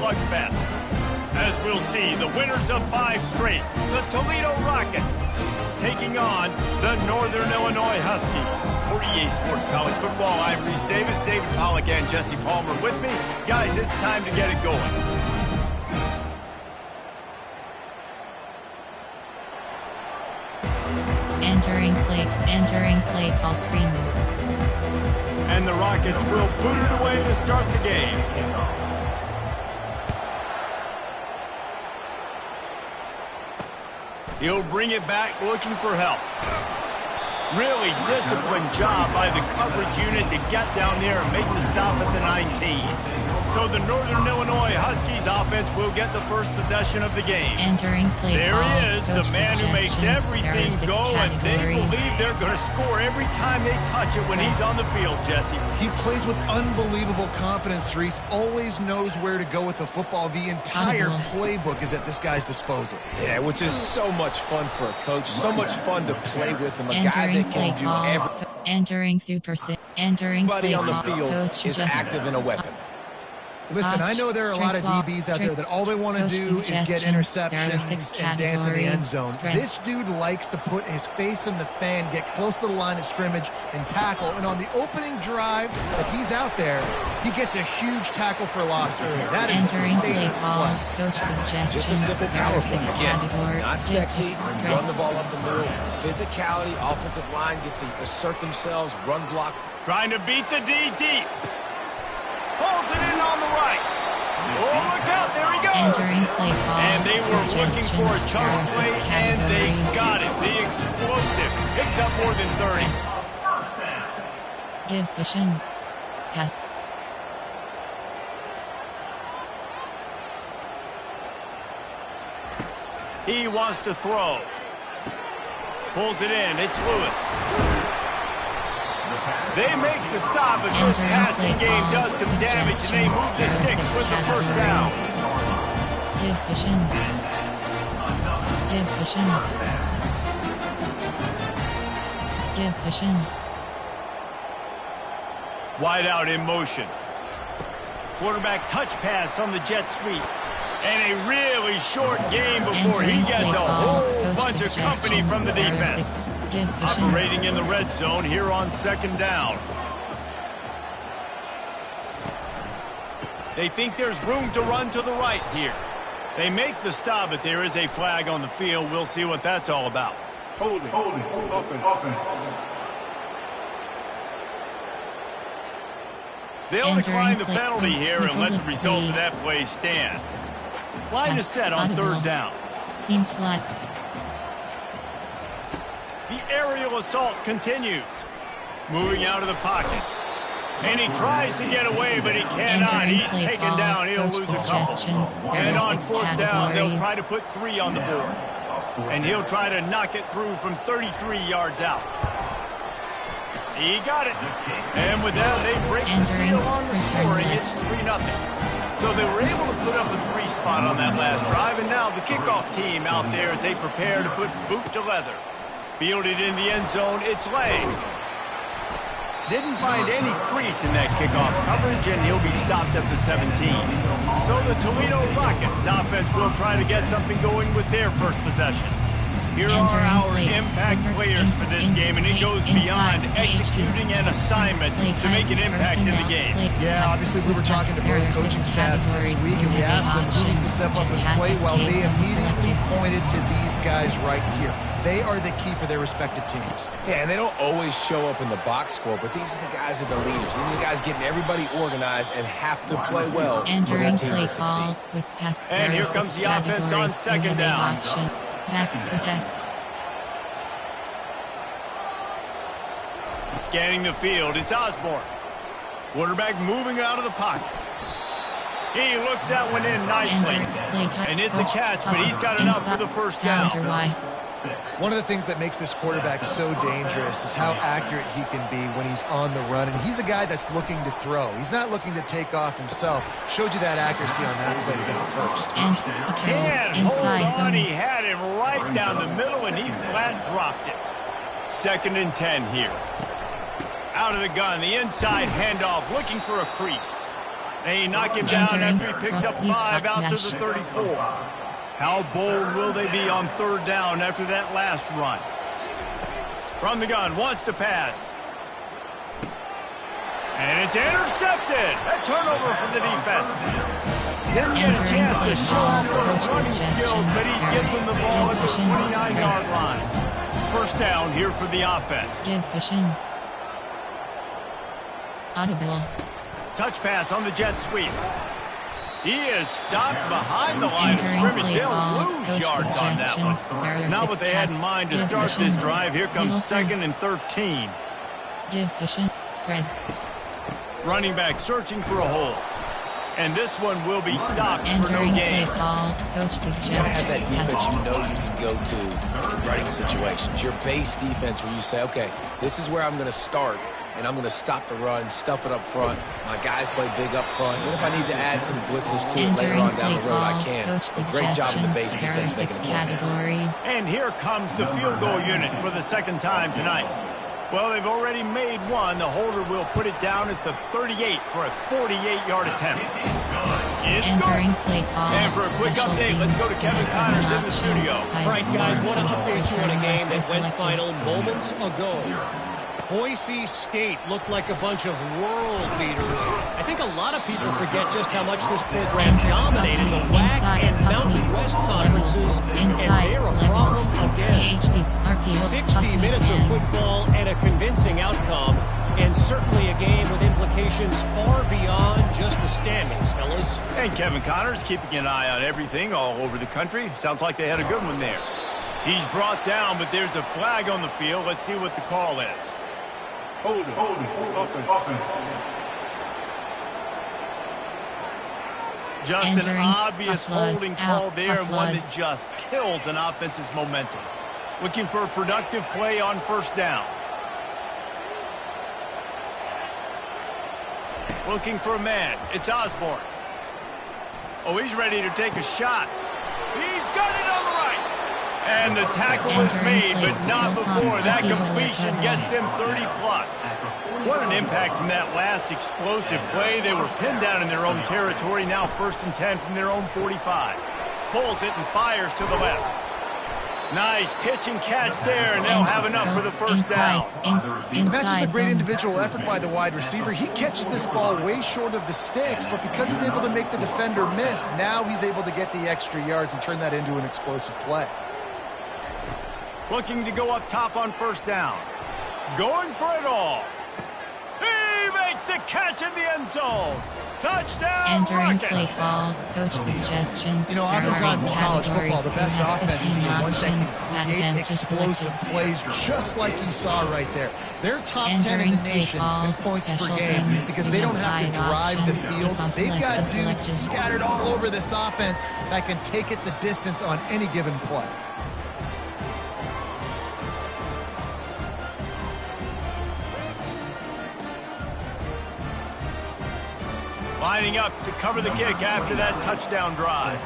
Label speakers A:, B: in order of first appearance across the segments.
A: slugfest. As we'll see, the winners of 5 straight, the Toledo Rockets, taking on the Northern Illinois Huskies. For EA Sports College Football, I'm Reese Davis, David Pollack, and Jesse Palmer with me. Guys, it's time to get it going.
B: Entering play call screen.
A: And the Rockets will boot it away to start the game. He'll bring it back looking for help. Really disciplined job by the coverage unit to get down there and make the stop at the 19. So the Northern Illinois Huskies offense will get the first possession of the game.
B: Entering play
A: there
B: call.
A: He is, the man who makes everything go, and they believe they're going to score every time they touch it when he's on the field, Jesse.
C: He plays with unbelievable confidence, Reese. Always knows where to go with the football. The entire playbook is at this guy's disposal.
D: Yeah, which is so much fun for a coach. So much fun to play with him. A guy that can do everything.
B: Entering
D: Everybody on the field is active in a weapon.
C: Listen, I know there are a lot of DBs out there that all they want to do is get interceptions and dance in the end zone. This dude likes to put his face in the fan, get close to the line of scrimmage, and tackle. And on the opening drive, if he's out there, he gets a huge tackle for loss early. That is a statement play.
B: Coach suggestions.
D: Just a simple power play. Again, not sexy, run the ball up the middle. Physicality, offensive line gets to assert themselves, run block.
A: Trying to beat the D deep. Pulls it in on the right. Oh, look out. There he goes.
B: Entering play call.
A: And they were looking for a chunk play, and they got it. The explosive picks up more than 30.
B: Give cushion. Pass.
A: He wants to throw. Pulls it in. It's Lewis. They make the stop as this passing game does some damage, and they move the sticks with the first down.
B: Give cushion. Give cushion. Give cushion.
A: Wide out in motion. Quarterback touch pass on the jet sweep. And a really short game before he gets a whole bunch of company from the defense. Operating in the red zone here on second down. They think there's room to run to the right here. They make the stop, but there is a flag on the field. We'll see what that's all about.
E: Holding, offense.
A: They'll decline the penalty here and let the result of that play stand. Line is set on third down.
B: Seam flat.
A: The aerial assault continues. Moving out of the pocket. And he tries to get away, but he cannot. He's taken down. He'll lose a couple. And on fourth down, they'll try to put 3 on the board. And he'll try to knock it through from 33 yards out. He got it. And with that, they break the seal on the scoring. It's 3-0. So they were able to put up a 3 spot on that last drive, and now the kickoff team out there as they prepare to put boot to leather. Fielded in the end zone, it's Lang. Didn't find any crease in that kickoff coverage, and he'll be stopped at the 17. So the Toledo Rockets offense will try to get something going with their first possession. Here are our impact players for this game, and it goes beyond executing an assignment to make an impact in the game.
C: Yeah, obviously we were talking to both coaching staffs this week, and we asked them who needs to step up and play. Well, they immediately pointed to these guys right here. They are the key for their respective teams.
D: Yeah, and they don't always show up in the box score, but these are the guys that are the leaders. These are the guys getting everybody organized and have to play well for their team to succeed.
A: And here comes the offense on second down.
B: Max protect.
A: Scanning the field, it's Osborne. Quarterback moving out of the pocket. He looks that one in nicely. And it's a catch, but he's got enough for the first down.
C: One of the things that makes this quarterback so dangerous is how accurate he can be when he's on the run. And he's a guy that's looking to throw. He's not looking to take off himself. Showed you that accuracy on that play to get the first.
B: And
A: can't hold on. He had him right down the middle, and he flat dropped it. 2nd and 10 here. Out of the gun, the inside handoff, looking for a crease. They knock him down after he picks up 5 out to the 34. How bold will they be on 3rd down after that last run? From the gun, wants to pass. And it's intercepted. A turnover for the defense. Didn't get a chance to show off those running skills, but he gives them the ball at the 29-yard line. 1st down here for the offense.
B: Give cushion. Audible.
A: Touch pass on the jet sweep. He is stopped behind the line of scrimmage. They'll lose yards on that one. Not what they had in mind to start this drive. Here comes 2nd and 13.
B: Give cushion. Spread.
A: Running back searching for a hole. And this one will be stopped for no gain.
B: Call. Coach suggests
D: you gotta have that defense you know you can go to in running situations. Your base defense where you say, okay, this is where I'm going to start, and I'm going to stop the run, stuff it up front. My guys play big up front. And if I need to add some blitzes to it later on down the road, I can. But great job of the base defense making
B: categories.
A: And here comes the field goal unit for the 2nd time tonight. Well, they've already made one. The holder will put it down at the 38 for a 48-yard attempt. It's
B: Entering
A: good.
B: play call.
A: And for a quick update, let's go to Kevin Connors in the studio.
F: All right, guys, want to update you on a game that went final moments ago. Boise State looked like a bunch of world beaters. I think a lot of people forget just how much this program dominated the WAC and Mountain West conferences, and they're a problem again. 60 minutes of football and a convincing outcome, and certainly a game with implications far beyond just the standings, fellas.
A: And Kevin Connors keeping an eye on everything all over the country. Sounds like they had a good one there. He's brought down, but there's a flag on the field. Let's see what the call is.
E: Hold it. Offense.
A: Just an obvious
B: flood,
A: holding call there, and one that just kills an offense's momentum. Looking for a productive play on 1st down. Looking for a man. It's Osborne. Oh, he's ready to take a shot. He's got it on the right. And the tackle was made, but not before. That completion gets them 30+. What an impact from that last explosive play. They were pinned down in their own territory. Now 1st and 10 from their own 45. Pulls it and fires to the left. Nice pitch and catch there, and they'll have enough for the 1st down.
C: And that's just a great individual effort by the wide receiver. He catches this ball way short of the sticks, but because he's able to make the defender miss, now he's able to get the extra yards and turn that into an explosive play.
A: Looking to go up top on 1st down. Going for it all. He makes the catch in the end zone. Touchdown,
B: Entering
A: Rockets.
B: play call. Coach suggestions.
C: You know, oftentimes in college football, the best offenses are the ones that can create explosive plays just like you saw right there. They're top 10 in the nation in points per game because they don't have to drive the field. They've got dudes scattered all over this offense that can take it the distance on any given play.
A: Lining up to cover the kick after that touchdown drive.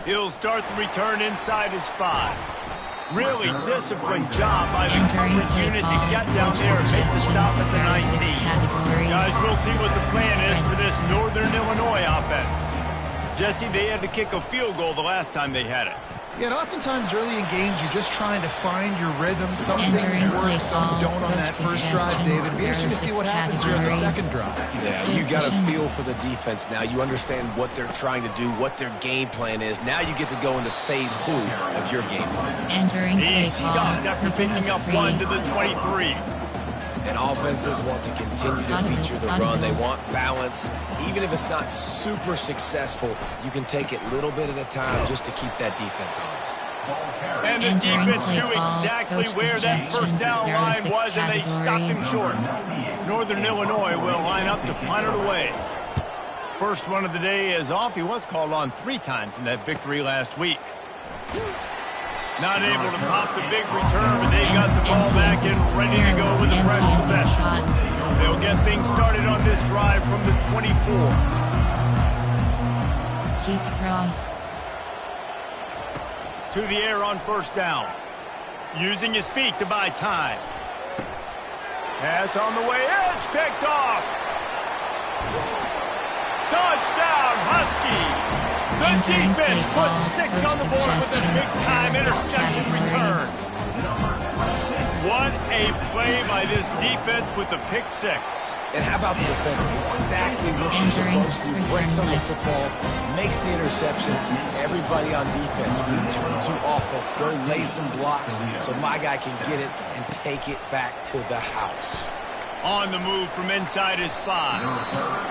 A: He'll start the return inside his 5. Really disciplined job by the coverage unit to get down there and make the stop at the 19. Guys, we'll see what the plan is for this Northern Illinois offense. Jesse, they had to kick a field goal the last time they had it.
C: Yeah, and oftentimes early in games, you're just trying to find your rhythm. Some things work, some don't on that first drive, David. Be interesting to see what happens here on the 2nd drive.
D: Yeah, you got a feel for the defense now. You understand what they're trying to do, what their game plan is. Now you get to go into phase 2 of your game plan.
A: He's stopped after picking up 1 to the 23.
D: And offenses want to continue to feature the run. They want balance. Even if it's not super successful, you can take it little bit at a time just to keep that defense honest.
A: And the defense knew exactly where that 1st down line was, and they stopped him short. Northern Illinois will line up to punt it away. First one of the day is off. He was called on 3 times in that victory last week. Not able to pop the big return, but they've got the ball back and ready to go with a fresh possession. They'll get things started on this drive from the 24.
B: Keep cross.
A: To the air on 1st down. Using his feet to buy time. Pass on the way. It's picked off. Touchdown, Huskies. The defense puts 6 on the board with a big-time interception return. What a play by this defense with the pick 6.
D: And how about the defender? Exactly what you're supposed to do. Breaks on the football, makes the interception. Everybody on defense, return to offense. Go lay some blocks so my guy can get it and take it back to the house.
A: On the move from inside his 5.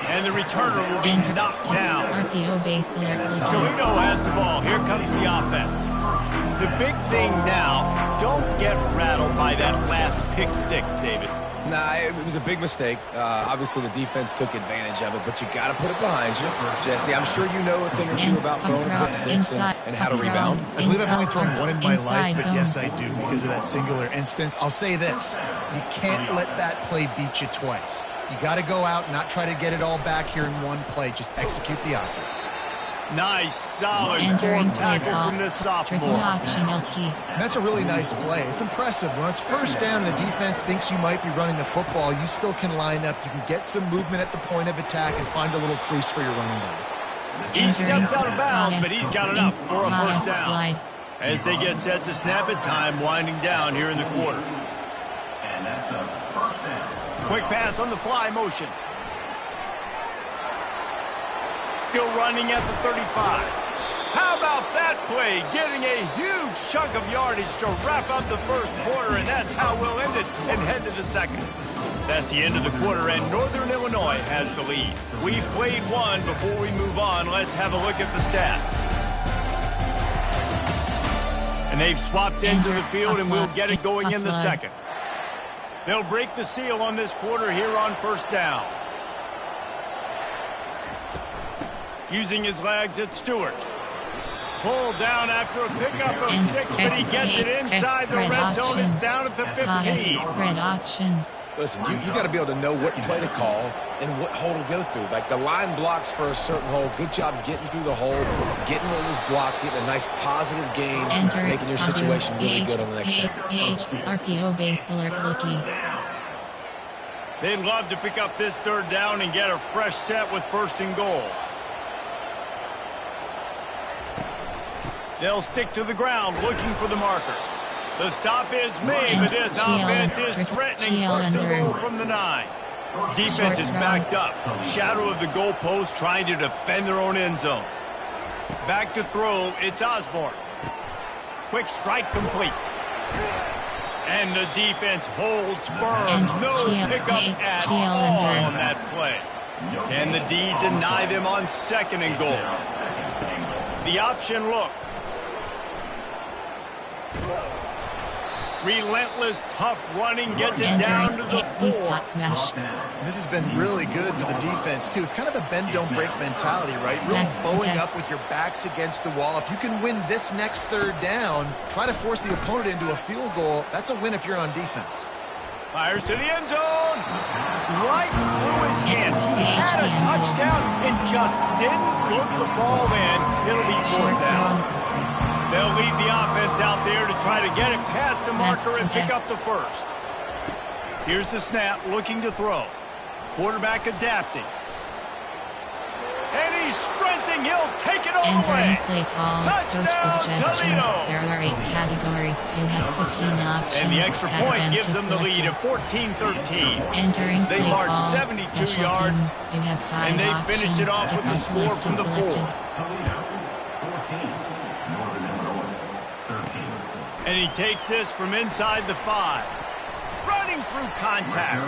A: And the returner will be knocked down.
B: RPO base alert.
A: Toledo has the ball. Here comes the offense. The big thing now, don't get rattled by that last pick 6, David.
D: Nah, it was a big mistake. Obviously, the defense took advantage of it, but you got to put it behind you. Jesse, I'm sure you know a thing or two about throwing a pick 6 and how to rebound.
C: I believe I've only thrown one in my life, but yes, I do because of that singular instance. I'll say this. You can't let that play beat you twice. You got to go out and not try to get it all back here in one play. Just execute the offense.
A: Nice, solid form tackle from this sophomore.
C: And that's a really nice play. It's impressive. When it's first down, the defense thinks you might be running the football. You still can line up. You can get some movement at the point of attack and find a little crease for your running back.
A: He steps out of bounds, but he's got it up for a first down. As they get set to snap it, time winding down here in the quarter. Quick pass on the fly motion. Still running at the 35. How about that play? Getting a huge chunk of yardage to wrap up the first quarter, and that's how we'll end it and head to the second. That's the end of the quarter, and Northern Illinois has the lead. We've played one. Before we move on, let's have a look at the stats. And they've swapped into the field, and we'll get it going in the second. They'll break the seal on this quarter here on first down. Using his legs, it's Stewart. Pulled down after a pickup of 6, but he gets it inside the red zone. It's down at the 15.
B: Red option.
D: Listen, you got to be able to know what play to call and what hole to go through. Like the line blocks for a certain hole. Good job getting through the hole, getting what was blocked, getting a nice positive gain, making your situation really good on the next play.
B: RPO base alert looking.
A: They'd love to pick up this third down and get a fresh set with 1st and goal. They'll stick to the ground looking for the marker. The stop is made, but this offense is threatening 1st and goal from the 9. Defense is backed up. Shadow of the goalpost trying to defend their own end zone. Back to throw, it's Osborne. Quick strike complete. And the defense holds firm. No pickup at all on that play. Can the D deny them on 2nd and goal? The option look. Relentless, tough running gets it down to the 4.
C: This has been really good for the defense, too. It's kind of a bend-don't-break mentality, right? Really bowing up with your backs against the wall. If you can win this next third down, try to force the opponent into a field goal. That's a win if you're on defense.
A: Fires to the end zone. Right through his hands. He had a touchdown and just didn't look the ball in. It'll be 4th down. They'll lead the offense out there to try to get it past the marker and pick up the 1st. Here's the snap, looking to throw. Quarterback adapting. And he's sprinting. He'll take it all the way.
B: Play call.
A: Touchdown, Toledo.
B: There are 8 categories. You have 15 options.
A: And the extra point gives them the lead at 14-13.
B: Entering
A: they marched 72 yards.
B: You have 5
A: and they
B: options.
A: finished it off with the score from the 4. And he takes this from inside the 5. Running through contact.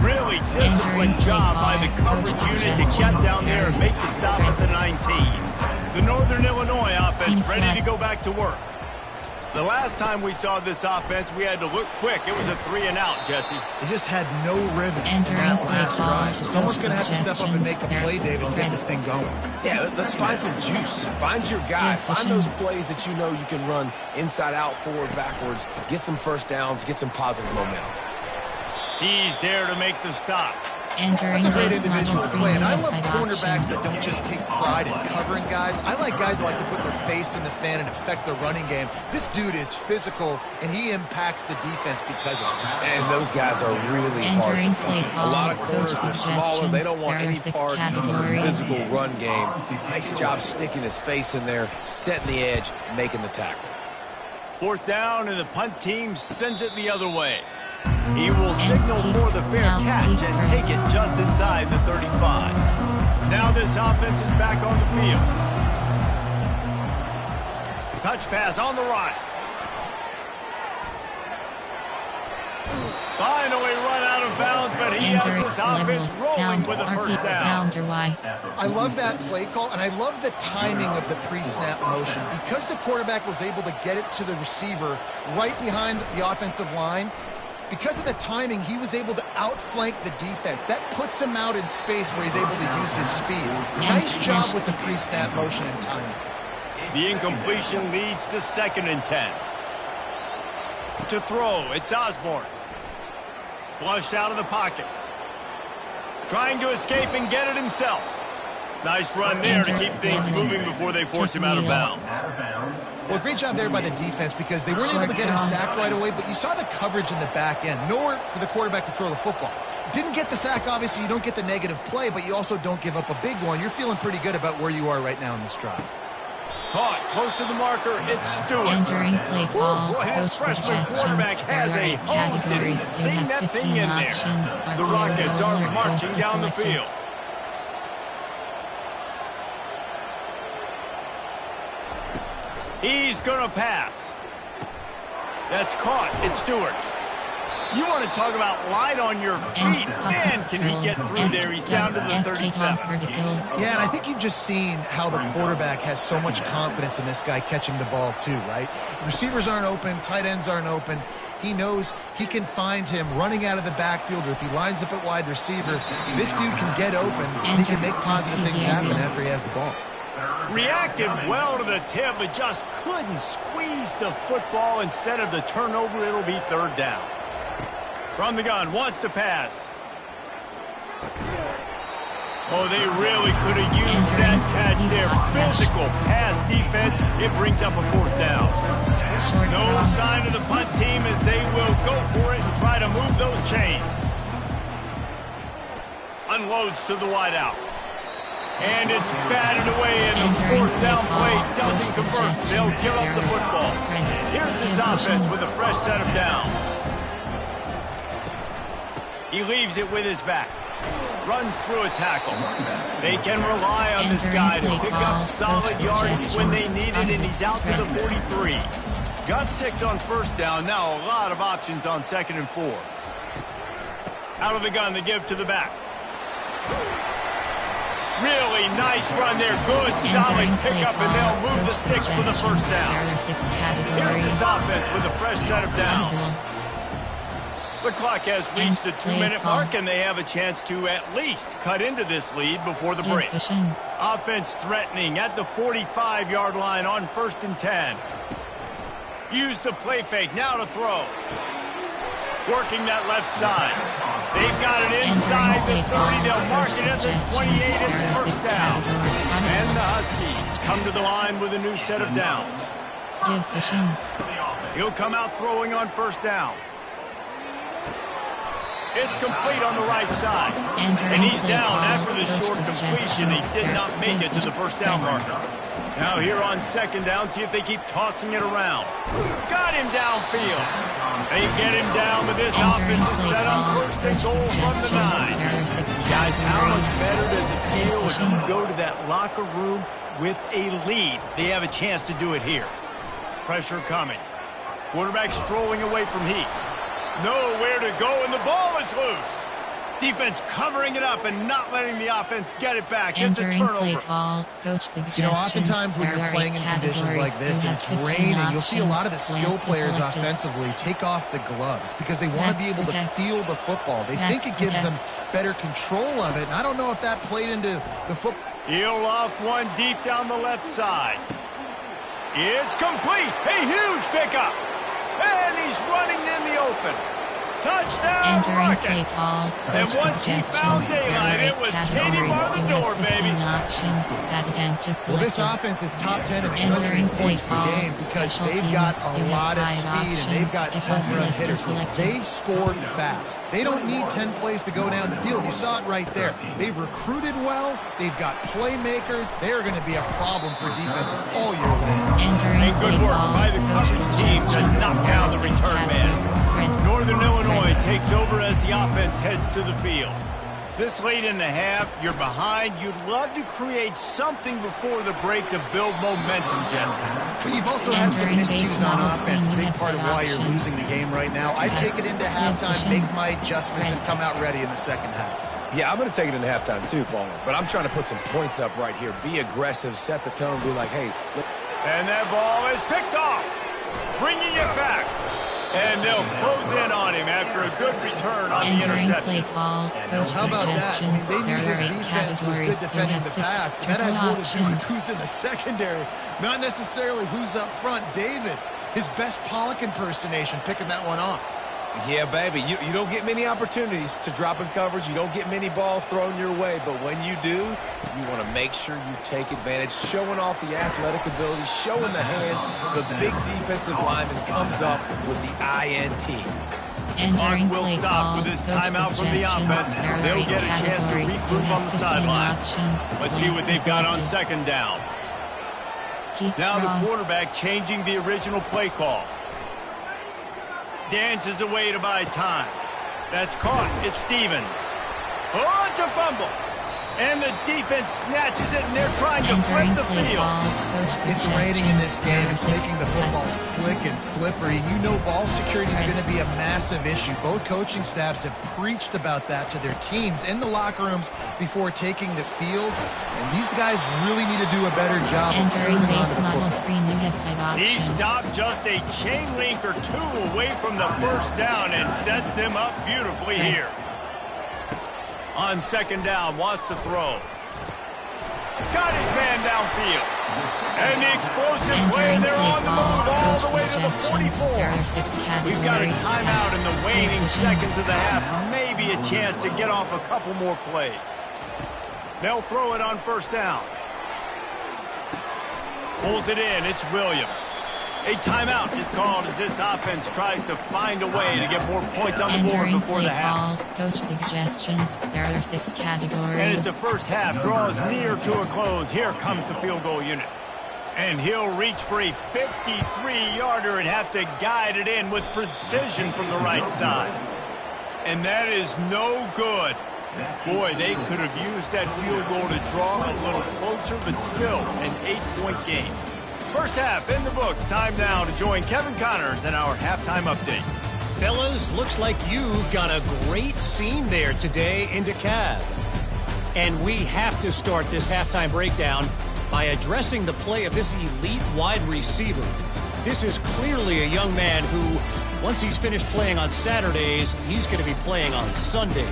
A: Really disciplined job by the coverage unit to get down there and make the stop at the 19. The Northern Illinois offense ready to go back to work. The last time we saw this offense, we had to look quick. It was a 3-and-out, Jesse.
C: They just had no rhythm in that last drive. So someone's going to have to step up and make a play, David, and get this thing going.
D: Yeah, let's find some juice. Find your guy. Find those plays that you know you can run inside out, forward, backwards. Get some first downs. Get some positive momentum.
A: He's there to make the stop.
C: That's a great individual play, and I love cornerbacks that don't just take pride in covering guys. I like guys that like to put their face in the fan and affect the running game. This dude is physical, and he impacts the defense because of it.
D: And those guys are really hard to find. A lot of corners are smaller. They don't want any part of the physical run game. Nice job sticking his face in there, setting the edge, making the tackle.
A: 4th down, and the punt team sends it the other way. He will signal for the fair catch and take it just inside the 35. Now this offense is back on the field. Touch pass on the right. Finally run out of bounds, but he has this offense rolling with a first down.
C: I love that play call, and I love the timing of the pre-snap motion. Because the quarterback was able to get it to the receiver right behind the offensive line, because of the timing, he was able to outflank the defense. That puts him out in space where he's able to use his speed. Nice job with the pre-snap motion and timing.
A: The incompletion leads to 2nd and 10. To throw, it's Osborne. Flushed out of the pocket. Trying to escape and get it himself. Nice run there to keep things moving before they force him out of bounds.
C: Well, great job there by the defense because they weren't able to get him sacked right away, but you saw the coverage in the back end. Nowhere for the quarterback to throw the football. Didn't get the sack, obviously. You don't get the negative play, but you also don't give up a big one. You're feeling pretty good about where you are right now in this drive.
A: Caught close to the marker, it's Stewart.
B: Entering play call,
A: His freshman quarterback has a host, and he's seen that thing in there. The Rockets are marching down the field. He's going to pass. That's caught. It's Stewart. You want to talk about light on your feet. Man, can he get through there. He's down to the 37.
C: Yeah, and I think you've just seen how the quarterback has so much confidence in this guy catching the ball too, right? Receivers aren't open. Tight ends aren't open. He knows he can find him running out of the backfield, or if he lines up at wide receiver, this dude can get open, and he can make positive things happen after he has the ball.
A: Reacted well to the tip, but just couldn't squeeze the football. Instead of the turnover, it'll be 3rd down. From the gun, wants to pass. Oh, they really could have used that catch there. Physical pass defense. It brings up a 4th down. No sign of the punt team as they will go for it and try to move those chains. Unloads to the wideout. And it's batted away, and the 4th down play doesn't convert. They'll give up the football. Here's his offense with a fresh set of downs. He leaves it with his back. Runs through a tackle. They can rely on this guy to pick up solid yards when they need it, and he's out to the 43. Got 6 on 1st down. Now a lot of options on 2nd and 4. Out of the gun to give to the back. Really nice run there. Good, solid pickup, and they'll move the sticks for the 1st down. Here's his offense with a fresh set of downs. The clock has reached the 2-minute mark, and they have a chance to at least cut into this lead before the break. Offense threatening at the 45-yard line on 1st and 10. Use the play fake. Now to throw. Working that left side. They've got it inside the 30. They'll mark it at the 28. It's 1st down. And the Huskies come to the line with a new set of downs. He'll come out throwing on 1st down. It's complete on the right side. And he's down after the short completion. He did not make it to the 1st down marker. Now here on 2nd down, see if they keep tossing it around. Got him downfield. They get him down, but this offense is set on 1st and goal from the 9. Guys, how much better does it feel if you go to that locker room with a lead? They have a chance to do it here. Pressure coming. Quarterback strolling away from heat. Nowhere to go, and the ball is loose. Defense covering it up and not letting the offense get it back. It's a turnover.
C: You know, oftentimes when you're playing in conditions like this and it's raining, you'll see a lot of the skill players offensively take off the gloves because they want to be able to feel the football. They think it gives them better control of it, and I don't know if that played into the football.
A: He'll loft one deep down the left side. It's complete. A huge pickup. And he's running in the open. Touchdown,
B: Entering play
A: Rockets.
B: call,
A: And
B: coach
A: once he found
B: suggestions. There
A: daylight,
B: are 8
A: it was Katie
B: categories.
A: bar the
B: You
A: door,
B: have 15
A: baby.
B: options. Patent to
C: Well, this
B: select.
C: offense is top 10 in the country in
B: Entering play
C: points per
B: call,
C: game because
B: special
C: they've
B: teams.
C: got
B: You
C: a
B: have
C: lot of
B: 5
C: speed and
B: options.
C: they've got
B: If
C: home run
B: overlooked,
C: hitters.
B: selected.
C: They score fast. They don't need 10 plays to go down the field. You saw it right there. They've recruited well. They've got playmakers. They are going to be a problem for defenses all year long.
B: Entering
A: And good
B: play
A: work
B: call,
A: by the
B: coach
A: coverage team to
B: suggestions.
A: knock
B: There
A: down
B: are
A: the
B: 6
A: return man.
B: categories. Spread.
A: Northern Illinois
B: Spread.
A: takes over as the offense heads to the field. This late in the half, you're behind. You'd love to create something before the break to build momentum, Jesse.
C: But you've also had some
B: Entering
C: miscues
B: base
C: on
B: model
C: offense.
B: screen, you
C: Big
B: have
C: part of
B: 5
C: why you're
B: options.
C: losing the game right now. I'd take it into halftime,
B: Position.
C: make my adjustments,
B: Spread.
C: and come out ready in the second half.
D: Yeah, I'm going to take it into halftime too, Paul. But I'm trying to put some points up right here. Be aggressive, set the tone, be like, hey. Look.
A: And that ball is picked off, bringing it back. And they'll close in on him after a good return on the
B: Entering play
A: interception.
B: call, coach
C: How about that? I mean,
B: suggestions.
C: they
B: There
C: knew
B: are
C: this
B: 8
C: defense was
B: categories.
C: good
B: You
C: defending
B: have
C: the
B: 50
C: pass, but that
B: triple
C: had more to do
B: option.
C: with who's in the secondary, not necessarily who's up front. David, his best Pollock impersonation, picking that one off.
D: Yeah, baby, you don't get many opportunities to drop in coverage. You don't get many balls thrown your way. But when you do, you want to make sure you take advantage, showing off the athletic ability, showing the hands. The big defensive lineman comes up with the INT.
B: Entering
A: Will
B: play
A: stop
B: call,
A: with this
B: coach
A: timeout from the
B: suggestions.
A: offense.
B: There are
A: They'll
B: 8
A: get a chance to
B: categories. You
A: regroup on
B: have
A: the
B: 15
A: sideline.
B: options.
A: Let's see what they've got on
B: Selected.
A: second down.
B: Keep
A: Now
B: cross.
A: the quarterback changing the original play call. Dances away to buy time. That's caught. It's Stevens. Oh, it's a fumble. And the defense snatches it, and they're trying to flip
B: Entering
A: the
B: play
A: field.
B: call, coach
C: It's raining in this
B: suggestions.
C: game.
B: There are
C: It's
B: 6
C: making the football
B: pass.
C: slick and slippery. You know ball security is
B: Spread.
C: going to be a massive issue. Both coaching staffs have preached about that to their teams in the locker rooms before taking the field. And these guys really need to do a better job of
B: Entering
C: holding on
B: base
C: to the
B: model
C: football.
B: screen, you have 5
A: He
B: options.
A: stopped just a chain link or 2 away from the first down and sets them up beautifully
B: Spread.
A: here. On second down, wants to throw. Got his man downfield. And the explosive play,
B: Entering
A: they're
B: play
A: on the move
B: call,
A: all
B: coach
A: the way to the
B: suggestions.
A: 44.
B: There are 6 categories.
A: We've got a timeout in the waning
B: Position.
A: seconds of the half. Maybe a chance to get off a couple more plays. They'll throw it on first down. Pulls it in. It's Williams. A timeout is called as this offense tries to find a way to get more points on the board
B: Entering
A: before
B: play
A: the half.
B: call, coach suggestions. There are 6 categories.
A: And as the first half draws near to a close, here comes the field goal unit. And he'll reach for a 53-yarder and have to guide it in with precision from the right side. And that is no good. Boy, they could have used that field goal to draw a little closer, but still an 8-point game. First half in the books. Time now to join Kevin Connors in our halftime update.
F: Fellas, looks like you've got a great scene there today in DeKalb. And we have to start this halftime breakdown by addressing the play of this elite wide receiver. This is clearly a young man who, once he's finished playing on Saturdays, he's going to be playing on Sundays.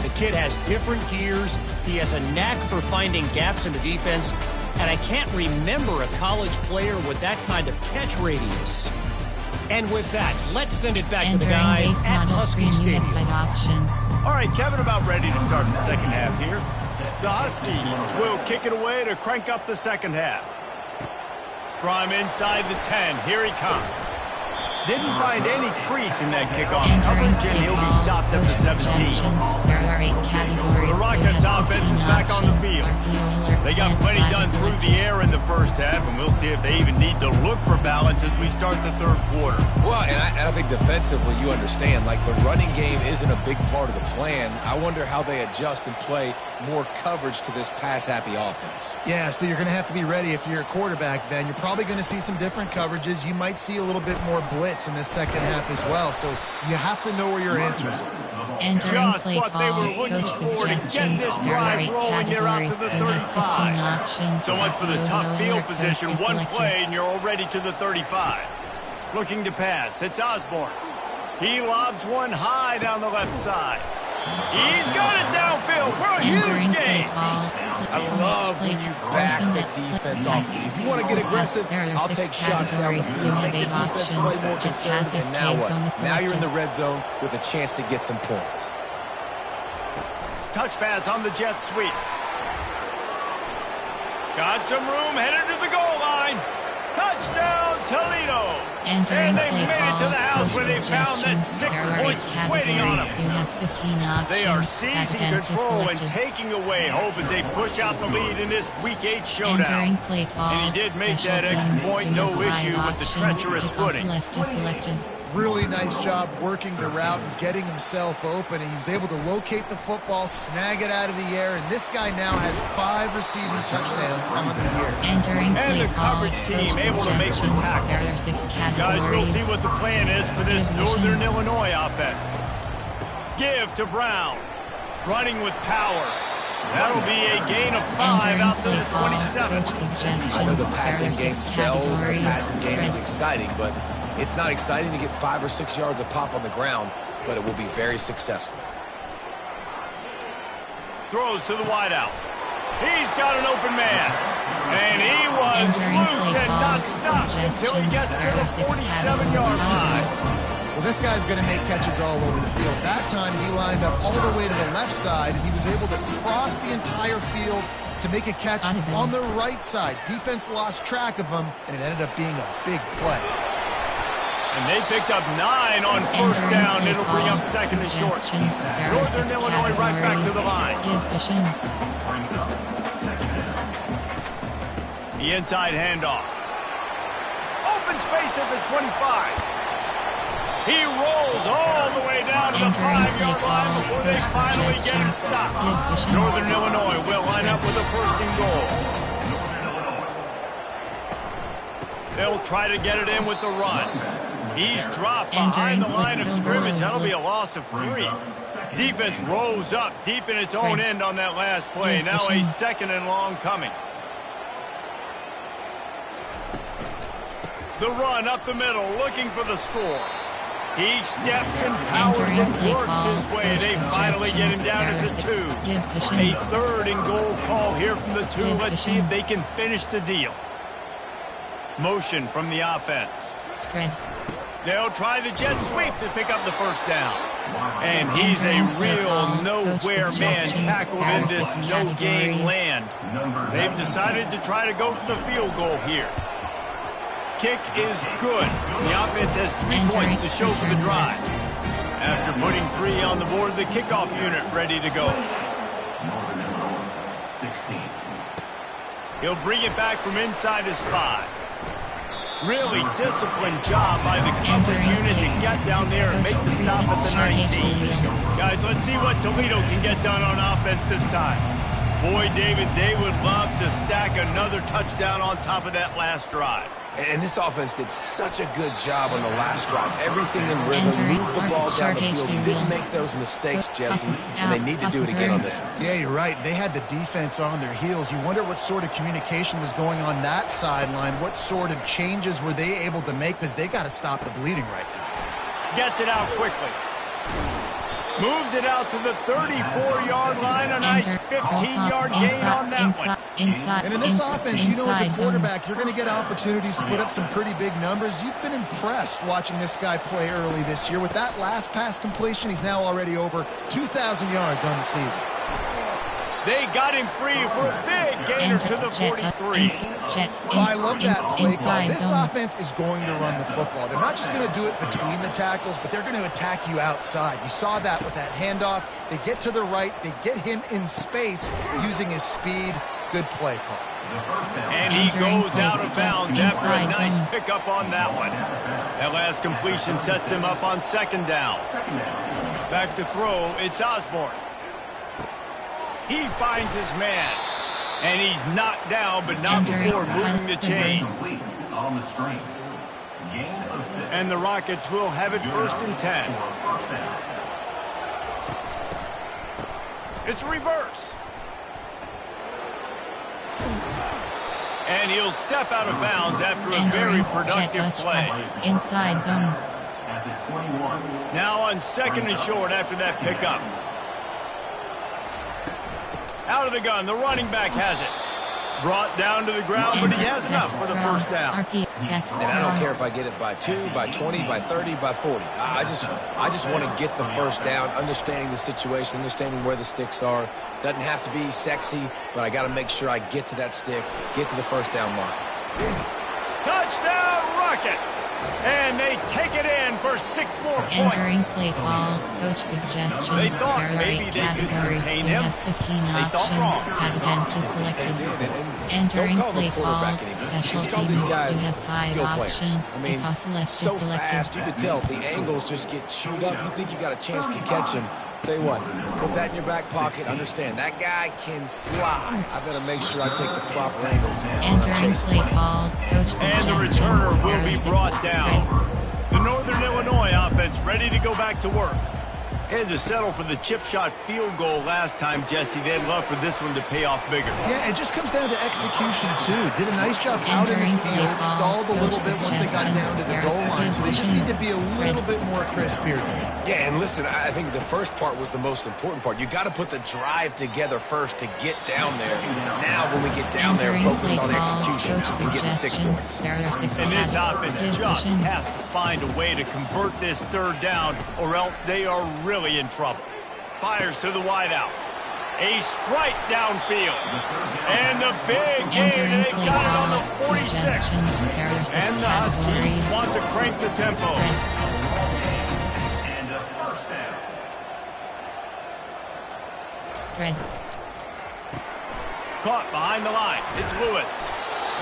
F: The kid has different gears. He has a knack for finding gaps in the defense. And I can't remember a college player with that kind of catch radius. And with that, let's send it back to the
B: Entering
F: guys
B: base
F: at
B: model
F: Husky
B: screen, you
F: Stadium.
B: have 5 options.
A: All right, Kevin, about ready to start the second half here. The Huskies will kick it away to crank up the second half. From inside the 10, here he comes. Didn't find any crease in that kickoff
B: Entering
A: coverage, and
B: play
A: he'll be
B: call,
A: stopped at the
B: coach
A: 17.
B: suggestions. There are 8 categories.
A: The Rockets
B: You have
A: offense
B: 15
A: is back on the
B: options.
A: field.
B: RPO alerts.
A: They got
B: You have
A: plenty
B: 5
A: done through
B: selected.
A: the air in the first half, and we'll see if they even need to look for balance as we start the third quarter.
D: Well, and I think defensively, you understand, like the running game isn't a big part of the plan. I wonder how they adjust and play more coverage to this pass-happy offense.
C: Yeah, so you're going to have to be ready if you're a quarterback then. You're probably going to see some different coverages. You might see a little bit more blitz in the second half as well. So you have to know where your answers are.
B: Entering
A: Just
B: play
A: what they
B: call,
A: were looking
B: coach
A: for to get
B: suggestions.
A: this
B: There are
A: drive
B: 8
A: rolling. They're out to
B: categories.
A: the
B: You have 15
A: 35.
B: options.
A: So much for the
B: RPO
A: tough field
B: alert,
A: position.
B: coach
A: One
B: selected.
A: play, and you're already to the 35. Looking to pass. It's Osborne. He lobs one high down the left side. He's got it downfield for a huge gain.
D: I love when you back the defense off. If you want to get aggressive, I'll take shots down the field. Make the defense play more conservative. And now what? Now you're in the red zone with a chance to get some points.
A: Touch pass on the jet sweep. Got some room, headed to the goal line. Touchdown, Toledo. And they made it to the house where they found that 6 points waiting on them.
B: You have 15 options.
A: They are seizing control and taking away hope as they push out the lead in this Week 8 showdown. And he did make that extra point, no issue with the treacherous footing.
C: Really nice job working the route and getting himself open, and he was able to locate the football, snag it out of the air, and this guy now has 5 receiving touchdowns on the year.
A: And the coverage team able to make the tackle. Guys, we'll see what the plan is for this Northern Illinois offense. Give to Brown, running with power. That'll be a gain of 5 out to the 27.
D: I know the passing game sells, the passing game is exciting, but it's not exciting to get 5 or 6 yards a pop on the ground, but it will be very successful.
A: Throws to the wideout. He's got an open man. And he was loose and not stopped until he gets to the 47-yard line.
C: Well, this guy's going to make catches all over the field. That time he lined up all the way to the left side, and he was able to cross the entire field to make a catch on the right side. Defense lost track of him, and it ended up being a big play.
A: And they picked up 9 on first down. It'll bring up second and short. Northern Illinois right back to the line. The inside handoff. Open space at the 25. He rolls all the way down to the 5-yard line before they finally get him stopped. Northern Illinois will line up with a first and goal. They'll try to get it in with the run. He's dropped behind the line of scrimmage. That'll be a loss of 3. Defense rose up deep in its own end on that last play. Now a second and long coming. The run up the middle, looking for the score. He steps and powers and works his way. They finally get him down at the 2. A third and goal call here from the 2. Let's see if they can finish the deal. Motion from the offense. They'll try the jet sweep to pick up the first down. And he's a real nowhere man tackled in this no-game land. They've decided to try to go for the field goal here. Kick is good. The offense has 3 points to show for the drive. After putting 3 on the board, the kickoff unit ready to go. He'll bring it back from inside his 5. Really disciplined job by the coverage unit to get down there and make the stop at the 19. Guys, let's see what Toledo can get done on offense this time. Boy, David, they would love to stack another touchdown on top of that last drive.
D: And this offense did such a good job on the last drive. Everything in rhythm, moved the ball down the field, didn't make those mistakes, Jesse, and they need to do it again on this one.
C: Yeah, you're right. They had the defense on their heels. You wonder what sort of communication was going on that sideline. What sort of changes were they able to make, because they got to stop the bleeding right now.
A: Gets it out quickly. Moves it out to the 34-yard line. A nice 15-yard gain on that one.
C: And in this offense, you know, as a quarterback, you're going to get opportunities to put up some pretty big numbers. You've been impressed watching this guy play early this year. With that last pass completion, he's now already over 2,000 yards on the season.
A: They got him free for a big gainer to the 43.
C: I love that play call. This offense is going to run the football. They're not just going to do it between the tackles, but they're going to attack you outside. You saw that with that handoff. They get to the right. They get him in space using his speed. Good play call.
A: And he goes out of bounds after a nice pickup on that one. That last completion sets him up on second down. Back to throw, it's Osborne. He finds his man. And he's knocked down, but not before moving the chains. And the Rockets will have it 1st and 10. It's reverse. And he'll step out of bounds after a very productive play.
B: Inside zone.
A: Now on second and short after that pickup. Out of the gun, the running back has it. Brought down to the ground, but he has enough for the first down.
D: And I don't care if I get it by 2, by 20, by 30, by 40. I just want to get the first down, understanding the situation, understanding where the sticks are. Doesn't have to be sexy, but I got to make sure I get to that stick, get to the first down mark.
A: Touchdown Rockets! And they take it in for 6 more points.
B: Entering play call, coach suggestions.
A: They thought
B: there are
A: maybe
B: 8
A: they could
B: categories.
A: contain
B: You
A: him.
B: have 15
A: They thought
B: options.
A: wrong.
B: Add empty selected. Entering
D: Don't call
B: play
D: the
B: call,
D: quarterback anymore.
B: special
D: Just call
B: teams.
D: these guys
B: You have 5
D: skill players.
B: options.
D: I mean,
B: Kickoff left
D: so
B: is selected.
D: fast, you can tell the angles just get chewed up. You think you got a chance to catch him. Tell you what, put that in your back pocket. Understand, that guy can fly. I better make sure I take the proper angles.
B: Entering play call, coach
A: And the
B: suggestions.
A: returner will be
B: Errors,
A: brought
B: spread.
A: down. The Northern Illinois offense ready to go back to work. Had to settle for the chip shot field goal last time, Jesse. They'd love for this one to pay off bigger.
C: Yeah, it just comes down to execution, too. Did a nice job out in the
B: Entering
C: field,
B: play call,
C: stalled a little bit once they got down to the goal line, so they just need to be a
B: Spread.
C: little bit more crisp here.
D: Yeah, and listen, I think the first part was the most important part. You got to put the drive together first to get down there. Now, when we get down there,
B: Entering
D: focus
B: play
D: on
B: call,
D: execution
B: coach
D: and getting 6
B: suggestions.
D: points.
B: There are 6
A: And this
B: categories.
A: offense just has to find a way to convert this third down, or else they are really in trouble. Fires to the wideout. A strike downfield. And the big gain,
B: Entering
A: they've
B: play
A: got it on
B: call,
A: the 46.
B: suggestions. There are 6
A: And the Huskies
B: categories.
A: want to crank the tempo.
B: Spread.
A: And a first down.
B: Spread.
A: Caught behind the line. It's Lewis.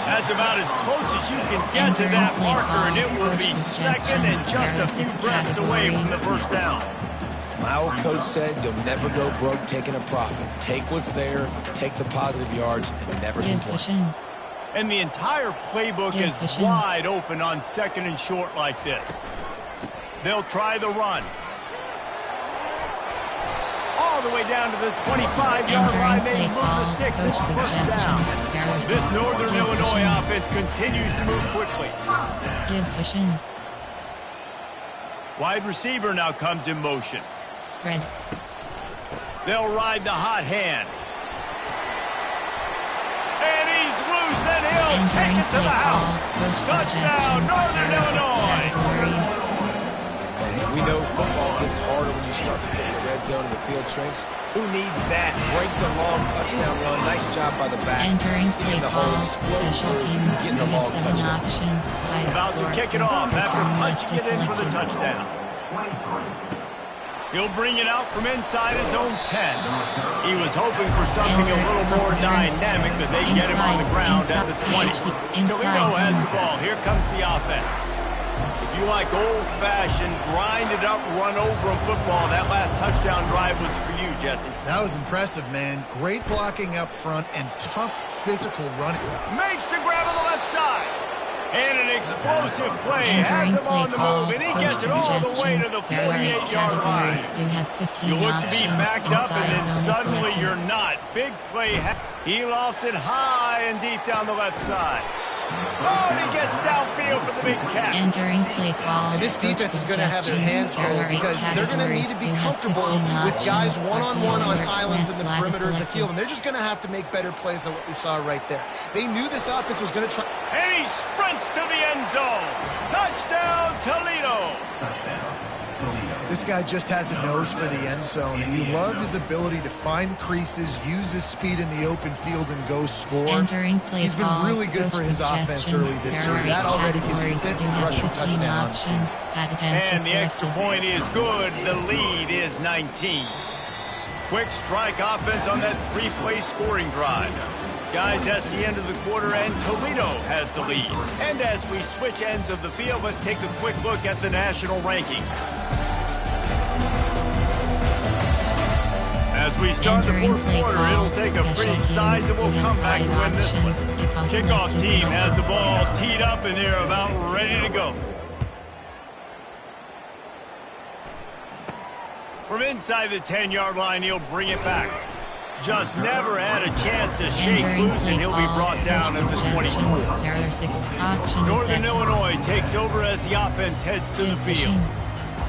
A: That's about as close as you can get to that marker, and it will be second and just a few breaths away from the first down.
D: My old coach said you'll never go broke taking a profit. Take what's there, take the positive yards, and never
B: Give
D: complain.
B: cushion.
A: And the entire playbook
B: Yeah,
A: is
B: cushion.
A: wide open on second and short like this. They'll try the run. All the way down to the 25-yard line.
B: Entering
A: They
B: play
A: move the
B: call,
A: sticks.
B: coach
A: It's first down.
B: suggestions. There are
A: This
B: 6
A: Northern
B: Give
A: Illinois
B: cushion.
A: offense continues to move quickly.
B: Give cushion.
A: Wide receiver now comes in motion.
B: Spread.
A: They'll ride the hot hand. And he's loose, and he'll take
B: Entering
A: it to
B: play
A: the
B: call,
A: house.
B: coach
A: Touchdown,
B: suggestions.
A: Northern
B: There are 6
A: Illinois.
B: categories.
D: We know football gets harder when you start to get in the red zone and the field shrinks. Who needs that? Break the long touchdown run. Nice job by the back.
B: Entering
D: Seeing
B: play
D: the hole
B: call,
D: explode
B: special
D: through,
B: teams. You
D: getting the
B: have
D: long
B: 7
D: touchdown.
B: options. 5
A: About to
B: forward.
A: kick it off after
B: Return
A: punching
B: left
A: it in
B: is
A: for the
B: selected.
A: touchdown. He'll bring it out from inside his own 10. He was hoping for something a little more dynamic, but they get him on the ground at the 20. Toledo has the ball. Here comes the offense. If you like old-fashioned, grind-it-up, run-over football, that last touchdown drive was for you, Jesse.
C: That was impressive, man. Great blocking up front and tough physical running.
A: Makes the grab on the left side. And an explosive play has
B: Entering
A: him on
B: play
A: the
B: call,
A: move, and he
B: coach
A: gets it all the way to the
B: suggestions. There are 8
A: 48-yard line.
B: categories. You have 15
A: You look to be
B: options.
A: backed up, and
B: Inside
A: then
B: zone is
A: suddenly
B: selected.
A: you're not. Big play. He lofts it high and deep down the left side. Oh, and he gets downfield for the big catch.
B: Entering play call.
C: And this
B: coach
C: defense is going to have their hands
B: suggestions.
C: full
B: There are 8
C: because they're going to need to be
B: categories. You have
C: comfortable
B: 15
C: with guys
B: options.
C: one-on-one on
B: RPO,
C: islands in the
B: flat is
C: perimeter of the
B: selected.
C: field, and they're just going to have to make better plays than what we saw right there. They knew this offense was going to try.
A: And he sprints to the end zone. Touchdown, Toledo.
C: This guy just has a nose for the end zone, and you love his ability to find creases, use his speed in the open field, and go score.
B: Entering play
C: He's been
B: call,
C: really good for
B: coach
C: his offense early
B: suggestions.
C: this
B: There
C: year.
B: are 8
C: That already gives him
B: categories.
C: 5th
B: You have
C: rushing
B: 15
C: touchdown on the season.
B: options. Add empty
A: And the extra
B: selected.
A: point is good. The lead is 19. Quick strike offense on that 3-play scoring drive. Guys, that's the end of the quarter, and Toledo has the lead. And as we switch ends of the field, let's take a quick look at the national rankings. As we start the
B: Entering
A: fourth
B: play
A: quarter,
B: call,
A: it'll take a pretty
B: special
A: sizable
B: teams. You have
A: comeback to
B: 5
A: win this one.
B: options.
A: Kickoff
B: left is
A: team has
B: selected.
A: the ball teed up, and they're about ready to go. From inside the 10-yard line, he'll bring it back. Just never had a chance to shake
B: Entering
A: loose, and
B: play
A: he'll be
B: call,
A: brought down
B: coach
A: at the
B: suggestions.
A: 24.
B: There are 6 options.
A: Northern
B: set.
A: Illinois takes over as the offense heads to the
B: Give
A: field.
B: cushion.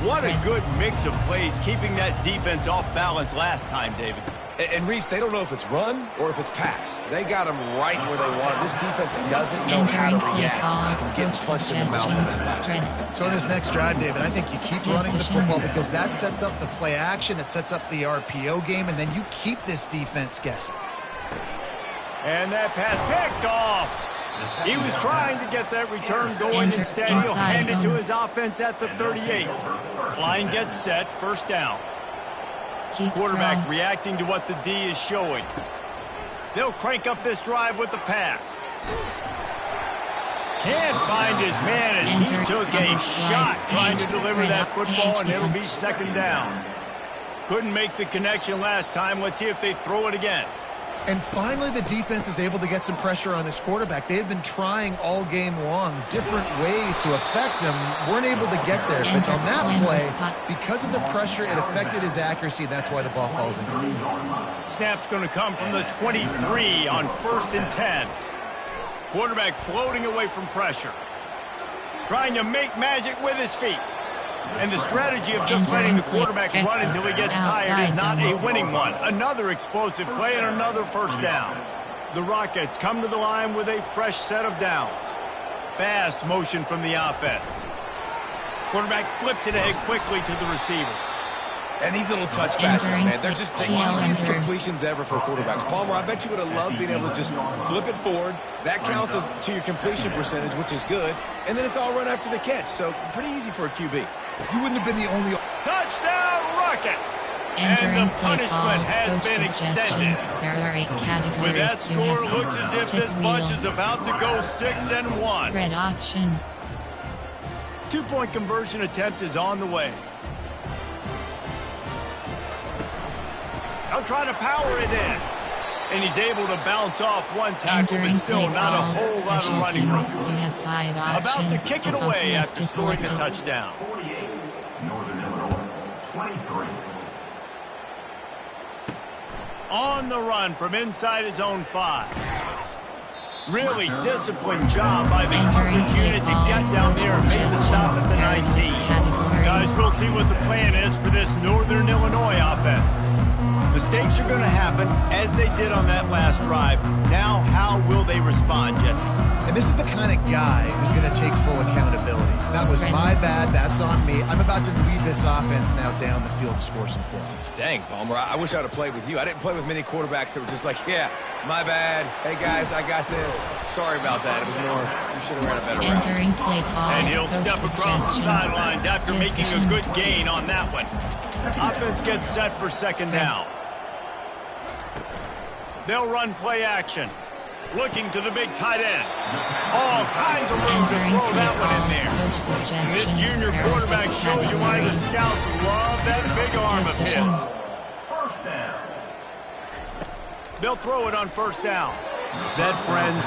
A: What a
B: Spread.
A: good mix of plays, keeping that defense off balance last time, David.
D: And Reese, they don't know if it's run or if it's pass. They got them right where they want it. This defense doesn't know how to react from getting punched in the mouth of that.
C: So in this next drive, David, I think you keep running the football because that sets up the play action, it sets up the RPO game, and then you keep this defense guessing.
A: And that pass picked off. He was trying to get that return going. Instead, he'll hand it to his offense at the 38. Line gets set, first down. Quarterback reacting to what the D is showing. They'll crank up this drive with the pass. Can't find his man as he took a shot trying to deliver that football, and it'll be second down. Couldn't make the connection last time. Let's see if they throw it again.
C: And finally, the defense is able to get some pressure on this quarterback. They had been trying all game long different ways to affect him. Weren't able to get there. But on that play, because of the pressure, it affected his accuracy. That's why the ball falls in.
A: Snap's going to come from the 23 on 1st and 10. Quarterback floating away from pressure. Trying to make magic with his feet. And the strategy of just letting the quarterback run until he gets tired is not a winning one. Another explosive play and another first down. The Rockets come to the line with a fresh set of downs. Fast motion from the offense. Quarterback flips it ahead quickly to the receiver.
D: And these little touch passes, man, they're just the easiest completions ever for quarterbacks. Palmer, I bet you would have loved being able to just flip it forward. That counts as to your completion percentage, which is good. And then it's all run after the catch, so pretty easy for a QB.
C: You wouldn't have been the only...
A: Touchdown, Rockets! And the punishment has been extended.
B: There are 8 categories.
A: With that score, it looks as if this bunch is about to go 6-1.
B: Red option.
A: 2-point conversion attempt is on the way. They'll try to power it in. And he's able to bounce off one tackle, but still not a whole lot of running room.
B: You have 5 options.
A: About to kick it away after scoring the touchdown.
G: 48, Northern Illinois, 23.
A: On the run from inside his own 5. Really disciplined job by the coverage unit to get down there and make the stop at the 19. Guys, we'll see what the plan is for this Northern Illinois offense. Mistakes are going to happen, as they did on that last drive. Now, how will they respond, Jesse?
C: And this is the kind of guy who's going to take full accountability. That was my bad. That's on me. I'm about to lead this offense now down the field and score some points.
D: Dang, Palmer, I wish I would have played with you. I didn't play with many quarterbacks that were just like, yeah, my bad. Hey, guys, I got this. Sorry about that. It was more, you should have ran a better route.
A: And he'll step across the sidelines after making a good gain on that one. Offense gets set for second down. They'll run play action. Looking to the big tight end. All kinds of room to throw that one in there. And this junior quarterback shows you why the scouts love that big arm of his.
G: First down.
A: They'll throw it on first down. That, friends,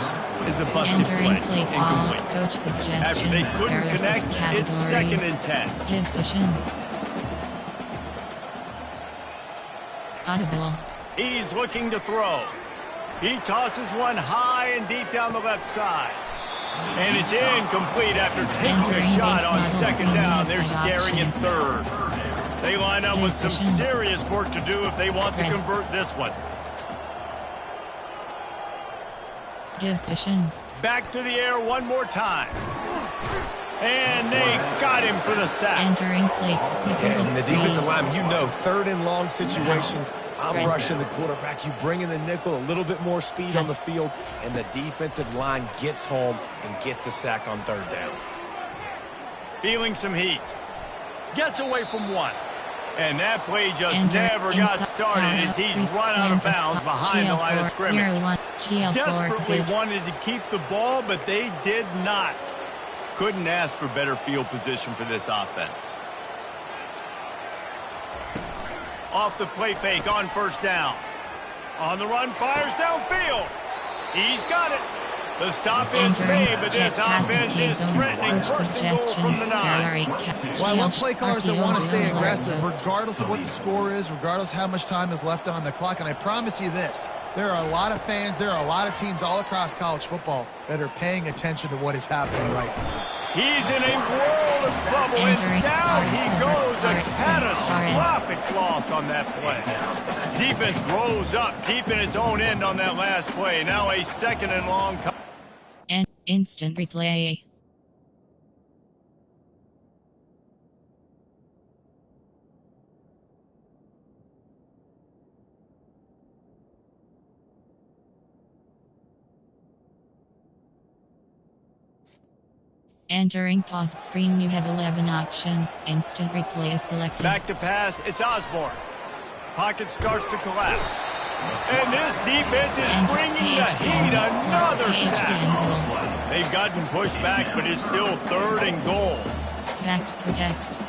A: is a busted play. Incomplete. After they couldn't connect, it's 2nd and 10.
B: Audible.
A: He's looking to throw. He tosses one high and deep down the left side. And it's incomplete after taking a shot on second down. They're staring at third. They line up with some serious work to do if they want to convert this one.
B: Give cushion.
A: Back to the air one more time. And they got him for the sack.
B: Entering plate.
D: And the defensive line, you know, 3rd and long situations, I'm rushing the quarterback. You bring in the nickel, a little bit more speed on the field, and the defensive line gets home and gets the sack on 3rd down.
A: Feeling some heat. Gets away from one. And that play just never got started as he's run out of bounds behind the line of scrimmage. Desperately wanted to keep the ball, but they did not. Couldn't ask for better field position for this offense. Off the play fake on first down. On the run, fires downfield. He's got it. The stop is made, but this offense is threatening first and goal from the 9.
C: Well, I love play callers that want to stay aggressive, regardless of what the score is, regardless of how much time is left on the clock. And I promise you this, there are a lot of fans, there are a lot of teams all across college football that are paying attention to what is happening right now.
A: He's in a world of trouble, and down he goes. A catastrophic loss on that play. Defense rose up deep in its own end on that last play. Now a second and long.
B: And instant replay. Entering paused screen, you have 11 options. Instant replay is selected.
A: Back to pass, it's Osborne. Pocket starts to collapse. And this defense is bringing the heat. Another sack. They've gotten pushed back, but it's still 3rd and goal.
B: Backs protect.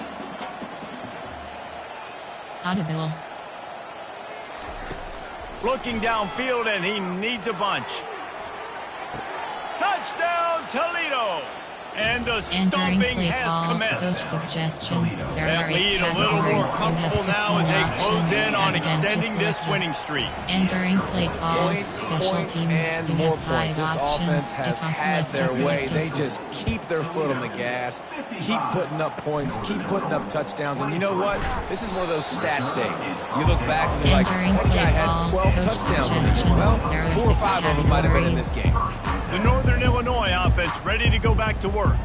B: Audible.
A: Looking downfield, and he needs a bunch. Touchdown, Toledo! And the stomping has commenced.
B: Suggestions.
A: That lead a little more comfortable now as they close in on extending this winning streak.
B: Entering play call.
D: Points,
B: Special teams.
D: and more points. This offense has had their way. They just keep their foot on the gas, keep putting up points, keep putting up touchdowns. And you know what? This is one of those stats days. You look back and you're like, that guy had 12 touchdowns in this game. Well, 4 or 5 of them might have been in this game.
A: The Northern Illinois offense ready to go back to work.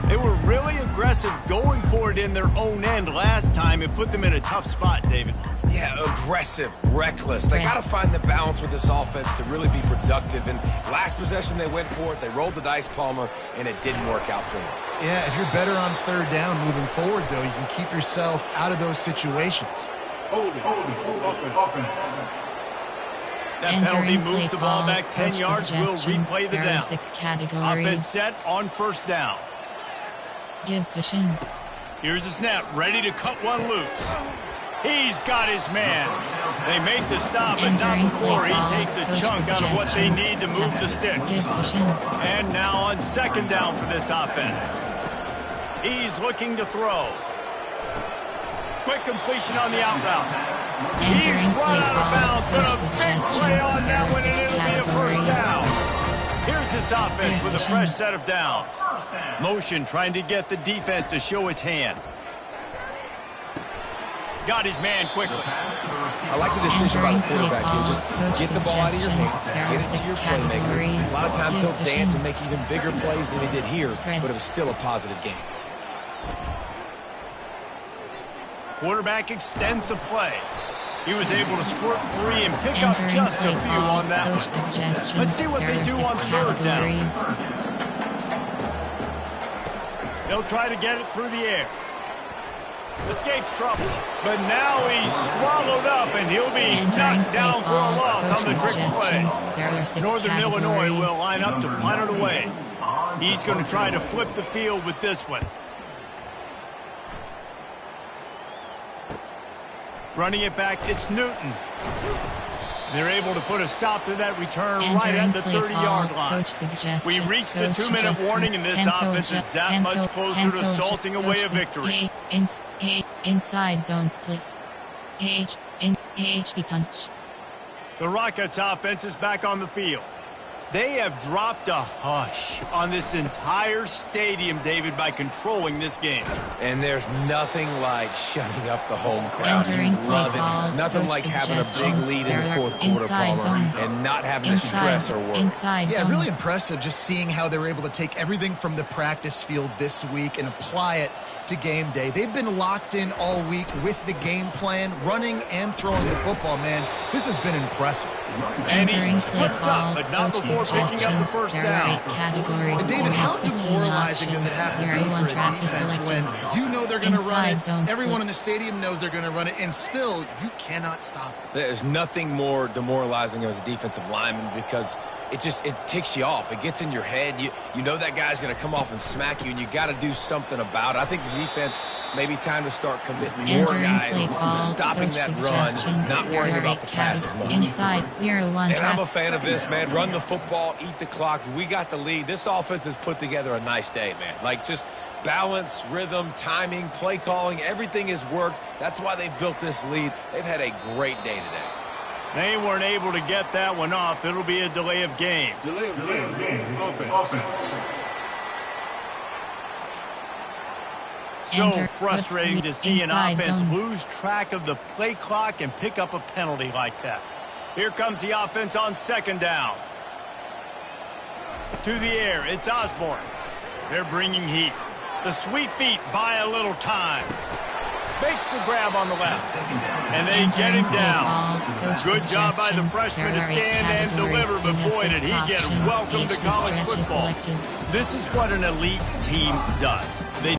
A: They were really aggressive going for it in their own end last time. It put them in a tough spot, David.
D: Yeah, aggressive, reckless. They got to find the balance with this offense to really be productive. And last possession, they went for it. They rolled the dice, Palmer, and it didn't work out for them.
C: Yeah, if you're better on 3rd down moving forward, though, you can keep yourself out of those situations.
E: Hold it. Offense.
A: That penalty moves the ball back 10 yards. We'll replay the down.
B: 6 categories.
A: Offense set on 1st down.
B: Give cushion.
A: Here's the snap, ready to cut one loose. He's got his man. They make the stop, but not before he takes a chunk out of what they need to move the sticks. And now on 2nd down for this offense. He's looking to throw. Quick completion on the out route. He's run out of bounds, but a big play on that one, and it'll be a 1st down. Here's this offense with a fresh set of downs. Motion trying to get the defense to show its hand. Got his man quickly.
D: I like the decision by the quarterback here. Just get the ball out of your hands, get it to your playmaker. A lot of times he'll dance and make even bigger plays than he did here, but it was still a positive game.
A: Quarterback extends the play. He was able to squirt free and pick up just a few on that one. Let's see what they do on 3rd down. They'll try to get it through the air. Escapes trouble. But now he's swallowed up, and he'll be knocked down for a loss on the trick play. Northern Illinois will line up to punt it away. He's going to try to flip the field with this one. Running it back, it's Newton. They're able to put a stop to that return right at the 30-yard line. We reached the 2-minute warning, and this offense is that much closer to salting away a victory.
B: Inside zone split. HD punch.
A: The Rockets offense is back on the field. They have dropped a hush on this entire stadium, David, by controlling this game.
D: And there's nothing like shutting up the home crowd. You love it. Nothing like having a big lead in the 4th quarter, Palmer, and not having to stress or worry.
C: Yeah, really impressive just seeing how they were able to take everything from the practice field this week and apply it to game day. They've been locked in all week with the game plan, running and throwing the football, man. This has been impressive.
A: And he's tripped up, but not before picking up the 1st down.
C: And David, how demoralizing does it have to be for a defense when you know they're going to run it, everyone in the stadium knows they're going to run it, and still you cannot stop it?
D: There's nothing more demoralizing as a defensive lineman because it ticks you off. It gets in your head. You know that guy's going to come off and smack you, and you got to do something about it. I think the defense maybe time to start committing more guys to stopping that run, not worrying about the pass as much.
B: And
D: I'm a fan of this, man. Run the football, eat the clock. We got the lead. This offense has put together a nice day, man. Like just balance, rhythm, timing, play calling, everything has worked. That's why they've built this lead. They've had a great day today.
A: They weren't able to get that one off. It'll be a delay of game.
E: Delay of game. Offense.
A: So frustrating to see an offense lose track of the play clock and pick up a penalty like that. Here comes the offense on second down. To the air, it's Osborne. They're bringing heat. The sweet feet buy a little time. Makes the grab on the left. And they get him down. Good job by the freshman to stand and deliver, but boy, did he get welcome to college football. This is what an elite team does. They